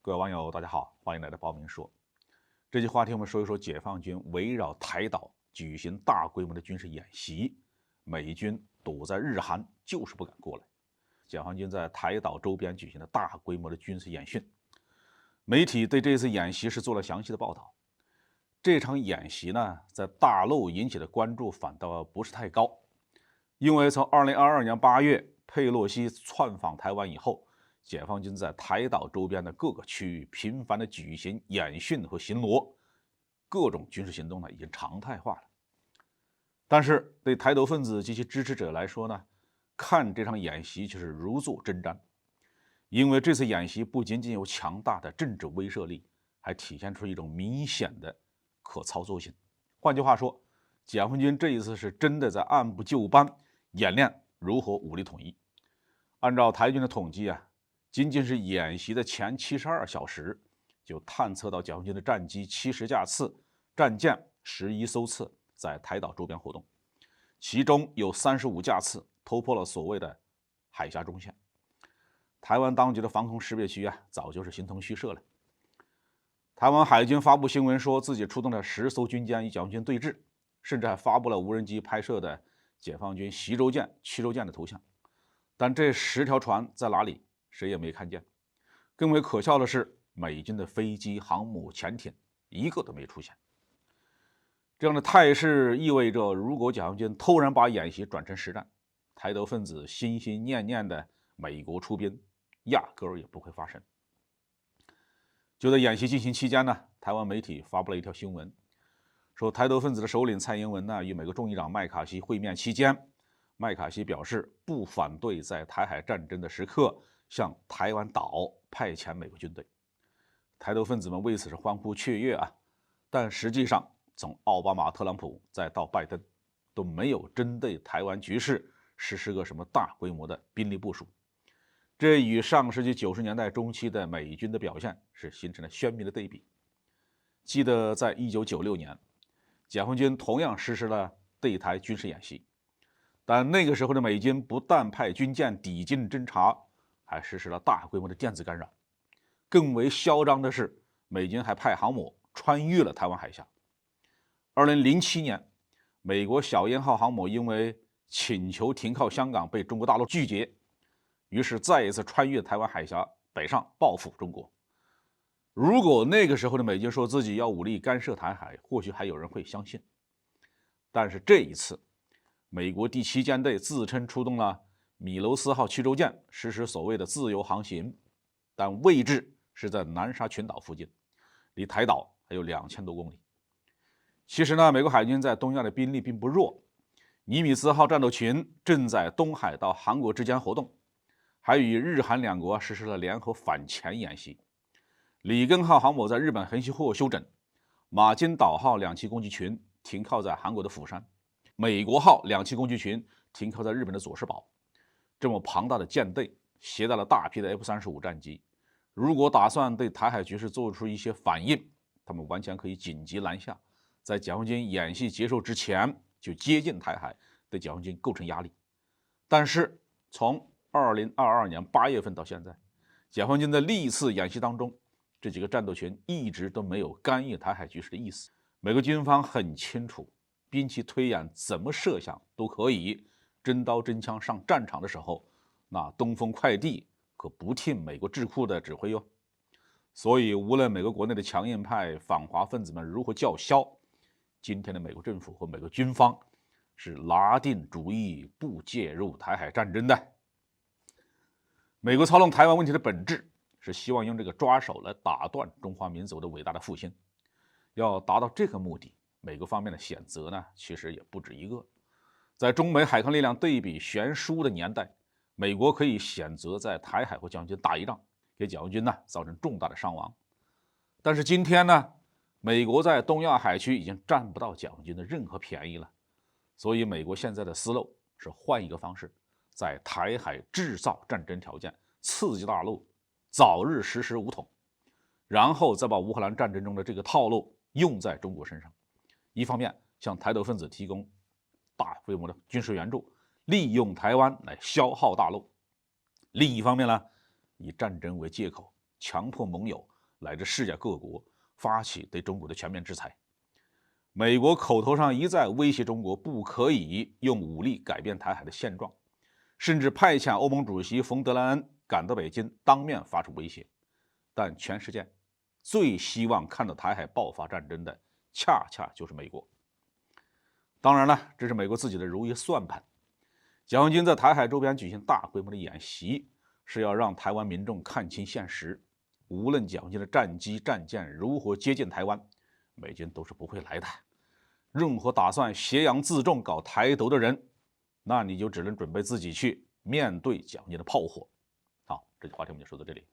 各位网友，大家好，欢迎来到报明说。这期话题我们说一说解放军围绕台岛举行大规模的军事演习，美军躲在日韩就是不敢过来。解放军在台岛周边举行了大规模的军事演训，媒体对这次演习是做了详细的报道。这场演习呢，在大陆引起的关注反倒不是太高，因为从2022年8月佩洛西窜访台湾以后，解放军在台岛周边的各个区域频繁地举行演训和巡逻，各种军事行动呢已经常态化了。但是对台独分子及其支持者来说呢，看这场演习就是如坐针毡，因为这次演习不仅仅有强大的政治威慑力，还体现出一种明显的可操作性。换句话说，解放军这一次是真的在按部就班演练如何武力统一。按照台军的统计啊，仅仅是演习的前72小时，就探测到解放军的战机70架次、战舰11艘次在台岛周边活动，其中有35架次突破了所谓的海峡中线。台湾当局的防空识别区啊，早就是形同虚设了。台湾海军发布新闻说自己出动了10艘军舰与解放军对峙，甚至还发布了无人机拍摄的解放军习州舰、曲州舰的图像。但这10条船在哪里，谁也没看见。更为可笑的是，美军的飞机、航母、潜艇一个都没出现。这样的态势意味着，如果解放军突然把演习转成实战，台独分子心心念念的美国出兵压根儿也不会发生。就在演习进行期间呢，台湾媒体发布了一条新闻，说台独分子的首领蔡英文呢与美国众议长麦卡锡会面期间，麦卡锡表示不反对在台海战争的时刻向台湾岛派遣美国军队。台独分子们为此是欢呼雀跃啊，但实际上从奥巴马、特朗普再到拜登，都没有针对台湾局势实施个什么大规模的兵力部署。这与上世纪90年代中期的美军的表现是形成了鲜明的对比。记得在1996年，解放军同样实施了对台军事演习，但那个时候的美军不但派军舰抵近侦察，还实施了大规模的电子干扰。更为嚣张的是，美军还派航母穿越了台湾海峡。2007年，美国小鹰号航母因为请求停靠香港被中国大陆拒绝，于是再一次穿越台湾海峡北上报复中国。如果那个时候的美军说自己要武力干涉台海，或许还有人会相信。但是这一次，美国第7舰队自称出动了米楼斯号驱逐舰，实施所谓的自由航行，但位置是在南沙群岛附近，离台岛还有2000多公里。其实呢，美国海军在东亚的兵力并不弱，尼米兹号战斗群正在东海到韩国之间活动，还与日韩两国实施了联合反潜演习。里根号航母在日本横须贺休整，马金岛号两栖攻击群停靠在韩国的釜山，美国号两栖攻击群停靠在日本的佐世保。这么庞大的舰队携带了大批的 F-35战机，如果打算对台海局势做出一些反应，他们完全可以紧急拦下，在解放军演习结束之前就接近台海，对解放军构成压力。但是从2022年8月份到现在，解放军的历次演习当中，这几个战斗群一直都没有干预台海局势的意思。美国军方很清楚，兵棋推演怎么设想都可以，真刀真枪上战场的时候，那东风快递可不听美国智库的指挥哟。所以无论美国国内的强硬派反华分子们如何叫嚣，今天的美国政府和美国军方是拿定主意不介入台海战争的。美国操弄台湾问题的本质是希望用这个抓手来打断中华民族的伟大的复兴。要达到这个目的，美国方面的选择呢，其实也不止一个。在中美海空力量对比悬殊的年代，美国可以选择在台海和解放军打一仗，给解放军呢造成重大的伤亡。但是今天呢，美国在东亚海区已经占不到解放军的任何便宜了，所以美国现在的思路是换一个方式，在台海制造战争条件，刺激大陆早日实施武统，然后再把乌克兰战争中的这个套路用在中国身上。一方面向台独分子提供大规模的军事援助，利用台湾来消耗大陆；另一方面呢，以战争为借口，强迫盟友乃至世界各国发起对中国的全面制裁。美国口头上一再威胁中国不可以用武力改变台海的现状，甚至派遣欧盟主席冯德莱恩赶到北京当面发出威胁。但全世界最希望看到台海爆发战争的，恰恰就是美国。当然了，这是美国自己的如意算盘。解放军在台海周边举行大规模的演习，是要让台湾民众看清现实。无论解放军的战机战舰如何接近台湾，美军都是不会来的。任何打算挟洋自重搞台独的人，那你就只能准备自己去面对解放军的炮火。好，这期话题我们就说到这里。